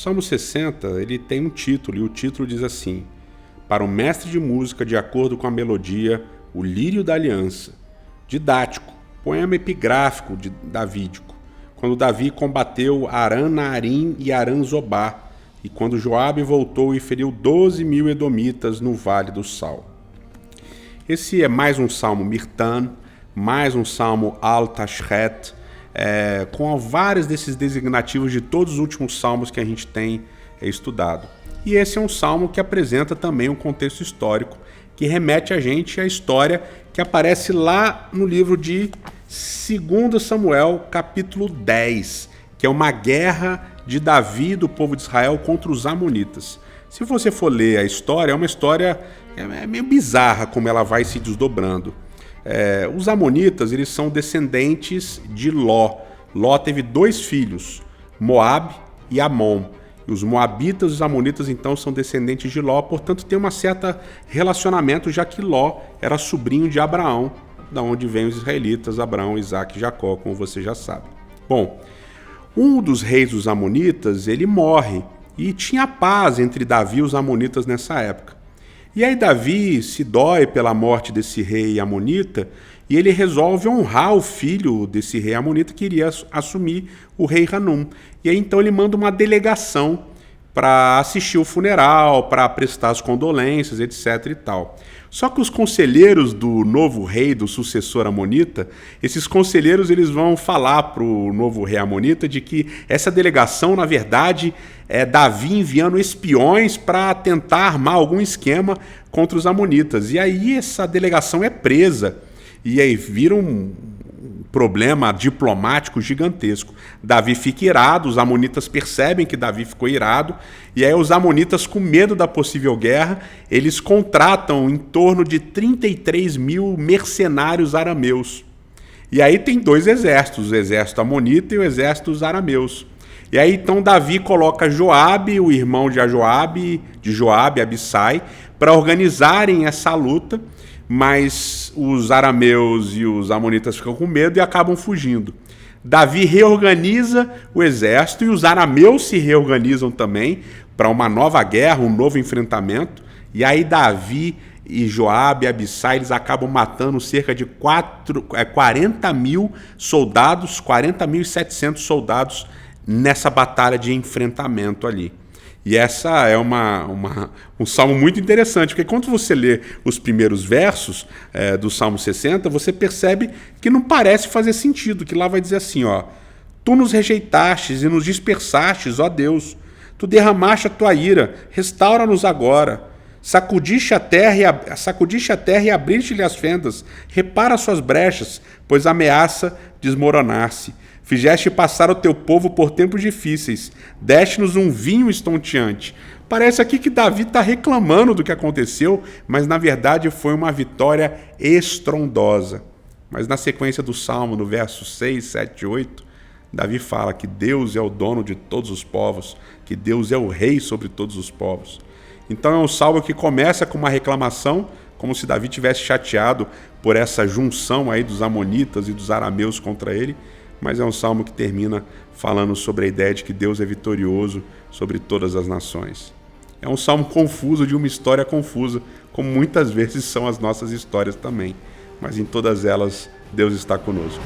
Salmo 60, ele tem um título, e o título diz assim: para o mestre de música, de acordo com a melodia, o lírio da aliança. Didático, poema epigráfico davídico, quando Davi combateu Arã-Naarim e Arã-Zobá, e quando Joabe voltou e feriu 12.000 edomitas no Vale do Sal. Esse é mais um salmo Mirtan, mais um salmo Al-Tashret, com vários desses designativos de todos os últimos salmos que a gente tem estudado. E esse é um salmo que apresenta também um contexto histórico, que remete a gente à história que aparece lá no livro de 2 Samuel, capítulo 10, que é uma guerra de Davi e do povo de Israel contra os amonitas. Se você for ler a história, é uma história meio bizarra como ela vai se desdobrando. Os amonitas, eles são descendentes de Ló. Ló teve 2 filhos, Moabe e Amon. E os moabitas e os amonitas, então, são descendentes de Ló, portanto, tem um certo relacionamento, já que Ló era sobrinho de Abraão, da onde vêm os israelitas, Abraão, Isaac e Jacó, como você já sabe. Bom, um dos reis dos amonitas, ele morre, e tinha paz entre Davi e os amonitas nessa época. E aí Davi se dói pela morte desse rei amonita, e ele resolve honrar o filho desse rei amonita que iria assumir o rei Hanum. E aí então ele manda uma delegação para assistir o funeral, para prestar as condolências, etc. e tal. Só que os conselheiros do novo rei, do sucessor amonita, esses conselheiros eles vão falar para o novo rei amonita de que essa delegação, na verdade, é Davi enviando espiões para tentar armar algum esquema contra os amonitas. E aí essa delegação é presa. E aí vira um problema diplomático gigantesco. Davi fica irado, os amonitas percebem que Davi ficou irado, e aí os amonitas, com medo da possível guerra, eles contratam em torno de 33.000 mercenários arameus. E aí tem 2 exércitos, o exército amonita e o exército dos arameus. E aí então Davi coloca Joabe, o irmão de Joabe, Abissai, para organizarem essa luta, mas os arameus e os amonitas ficam com medo e acabam fugindo. Davi reorganiza o exército e os arameus se reorganizam também para uma nova guerra, um novo enfrentamento. E aí Davi e Joabe e Abissai, eles acabam matando cerca de 40.000 soldados, 40.700 soldados nessa batalha de enfrentamento ali. E essa é um salmo muito interessante, porque quando você lê os primeiros versos do Salmo 60, você percebe que não parece fazer sentido, que lá vai dizer assim, ó: tu nos rejeitastes e nos dispersastes, ó Deus, tu derramaste a tua ira, restaura-nos agora. Sacudiste a terra e abriste-lhe as fendas, repara suas brechas, pois ameaça desmoronar-se. Fizeste passar o teu povo por tempos difíceis, deste-nos um vinho estonteante. Parece aqui que Davi está reclamando do que aconteceu, mas na verdade foi uma vitória estrondosa. Mas na sequência do Salmo, no verso 6, 7 e 8, Davi fala que Deus é o dono de todos os povos, que Deus é o rei sobre todos os povos. Então é um salmo que começa com uma reclamação, como se Davi tivesse chateado por essa junção aí dos amonitas e dos arameus contra ele, mas é um salmo que termina falando sobre a ideia de que Deus é vitorioso sobre todas as nações. É um salmo confuso de uma história confusa, como muitas vezes são as nossas histórias também, mas em todas elas Deus está conosco.